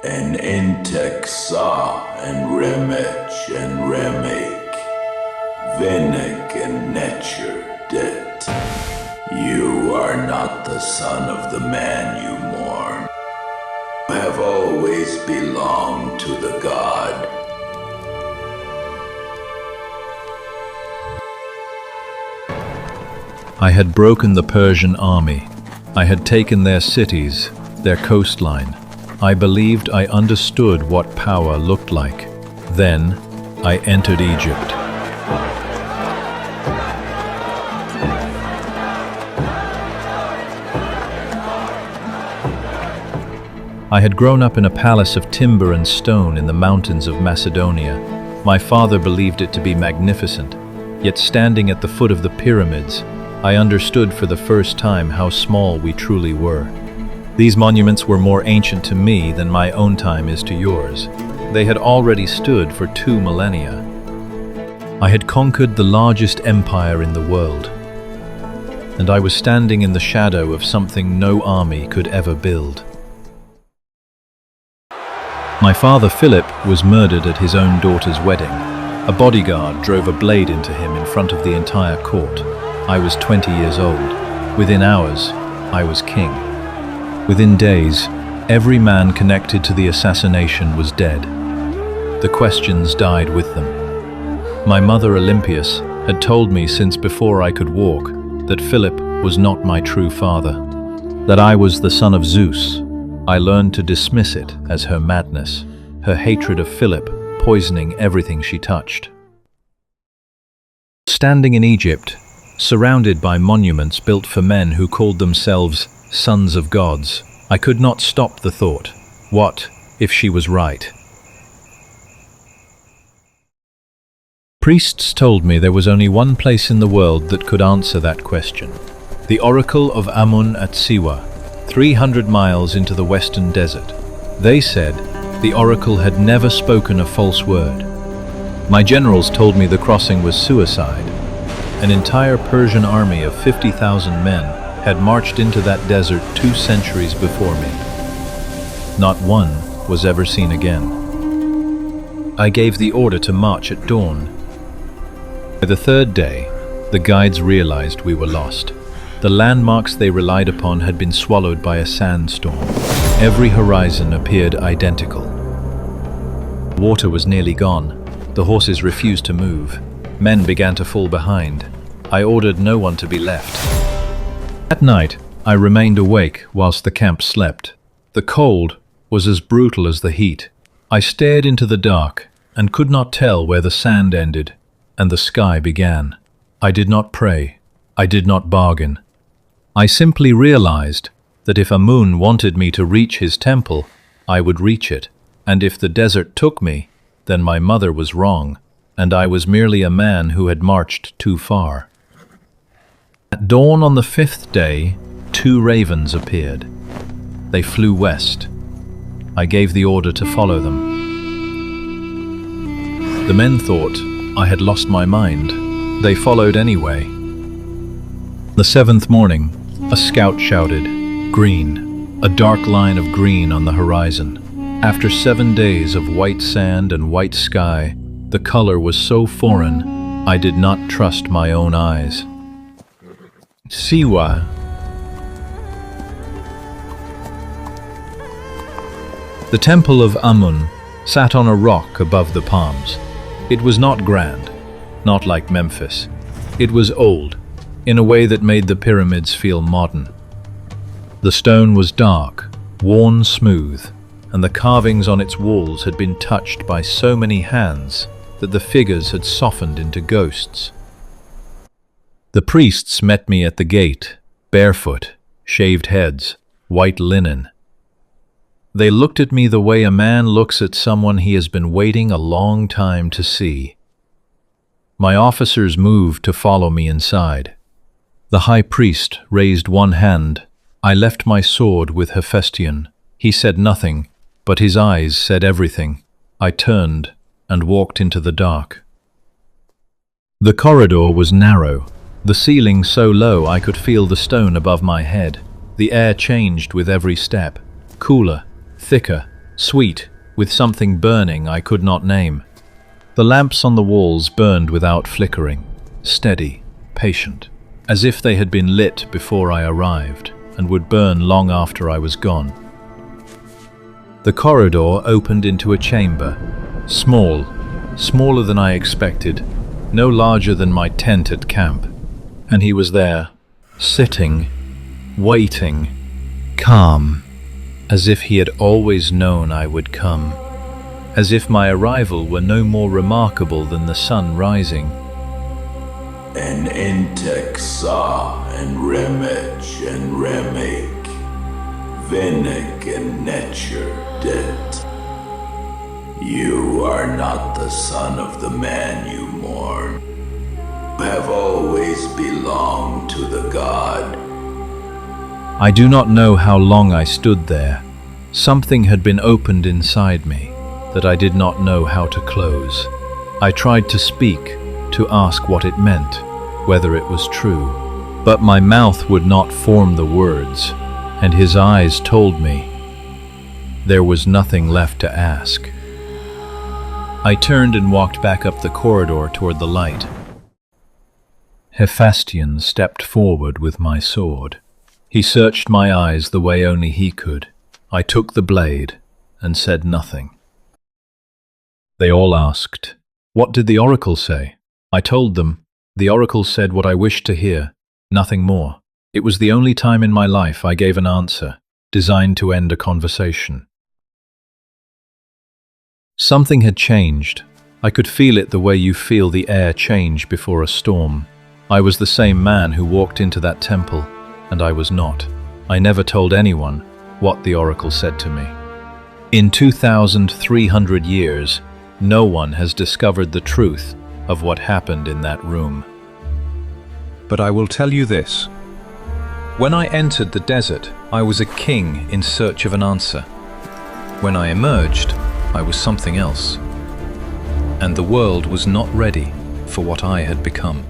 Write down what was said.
and Intek Sa and Remech and Remek, Venek and Netcher Det. You are not the son of the man you mourn. You have always belonged to the god. I had broken the Persian army. I had taken their cities, their coastline. I believed I understood what power looked like. Then, I entered Egypt. I had grown up in a palace of timber and stone in the mountains of Macedonia. My father believed it to be magnificent. Yet standing at the foot of the pyramids, I understood for the first time how small we truly were. These monuments were more ancient to me than my own time is to yours. They had already stood for 2 millennia. I had conquered the largest empire in the world, and I was standing in the shadow of something no army could ever build. My father Philip was murdered at his own daughter's wedding. A bodyguard drove a blade into him in front of the entire court. I was 20 years old. Within hours, I was king. Within days, every man connected to the assassination was dead. The questions died with them. My mother Olympias had told me since before I could walk that Philip was not my true father, that I was the son of Zeus. I learned to dismiss it as her madness, her hatred of Philip poisoning everything she touched. Standing in Egypt, surrounded by monuments built for men who called themselves sons of gods, I could not stop the thought, what if she was right? Priests told me there was only one place in the world that could answer that question. The Oracle of Amun at Siwa, 300 miles into the western desert. They said the oracle had never spoken a false word. My generals told me the crossing was suicide. An entire Persian army of 50,000 men had marched into that desert 2 centuries before me. Not one was ever seen again. I gave the order to march at dawn. By the 3rd day, the guides realized we were lost. The landmarks they relied upon had been swallowed by a sandstorm. Every horizon appeared identical. Water was nearly gone. The horses refused to move. Men began to fall behind. I ordered no one to be left. At night, I remained awake whilst the camp slept. The cold was as brutal as the heat. I stared into the dark and could not tell where the sand ended and the sky began. I did not pray. I did not bargain. I simply realized that if Amun wanted me to reach his temple, I would reach it, and if the desert took me, then my mother was wrong, and I was merely a man who had marched too far. At dawn on the 5th day, 2 ravens appeared. They flew west. I gave the order to follow them. The men thought I had lost my mind. They followed anyway. The 7th morning, a scout shouted, "Green," a dark line of green on the horizon. After 7 days of white sand and white sky, the color was so foreign, I did not trust my own eyes. Siwa. The temple of Amun sat on a rock above the palms. It was not grand, not like Memphis. It was old, in a way that made the pyramids feel modern. The stone was dark, worn smooth, and the carvings on its walls had been touched by so many hands that the figures had softened into ghosts. The priests met me at the gate, barefoot, shaved heads, white linen. They looked at me the way a man looks at someone he has been waiting a long time to see. My officers moved to follow me inside. The high priest raised one hand. I left my sword with Hephaestion. He said nothing, but his eyes said everything. I turned and walked into the dark. The corridor was narrow, the ceiling so low I could feel the stone above my head. The air changed with every step, cooler, thicker, sweet, with something burning I could not name. The lamps on the walls burned without flickering, steady, patient, as if they had been lit before I arrived and would burn long after I was gone. The corridor opened into a chamber, small, smaller than I expected, no larger than my tent at camp. And he was there, sitting, waiting, calm, as if he had always known I would come, as if my arrival were no more remarkable than the sun rising. An Intek Sa and Remech and Remake, Venek and Nature dead. You are not the son of the man you mourn. You have always belonged to the god. I do not know how long I stood there. Something had been opened inside me that I did not know how to close. I tried to speak, to ask what it meant, whether it was true. But my mouth would not form the words, and his eyes told me there was nothing left to ask. I turned and walked back up the corridor toward the light. Hephaestion stepped forward with my sword. He searched my eyes the way only he could. I took the blade and said nothing. They all asked, "What did the oracle say?" I told them. The oracle said what I wished to hear, nothing more. It was the only time in my life I gave an answer, designed to end a conversation. Something had changed. I could feel it the way you feel the air change before a storm. I was the same man who walked into that temple, and I was not. I never told anyone what the oracle said to me. In 2,300 years, no one has discovered the truth of what happened in that room. But I will tell you this. When I entered the desert, I was a king in search of an answer. When I emerged, I was something else. And the world was not ready for what I had become.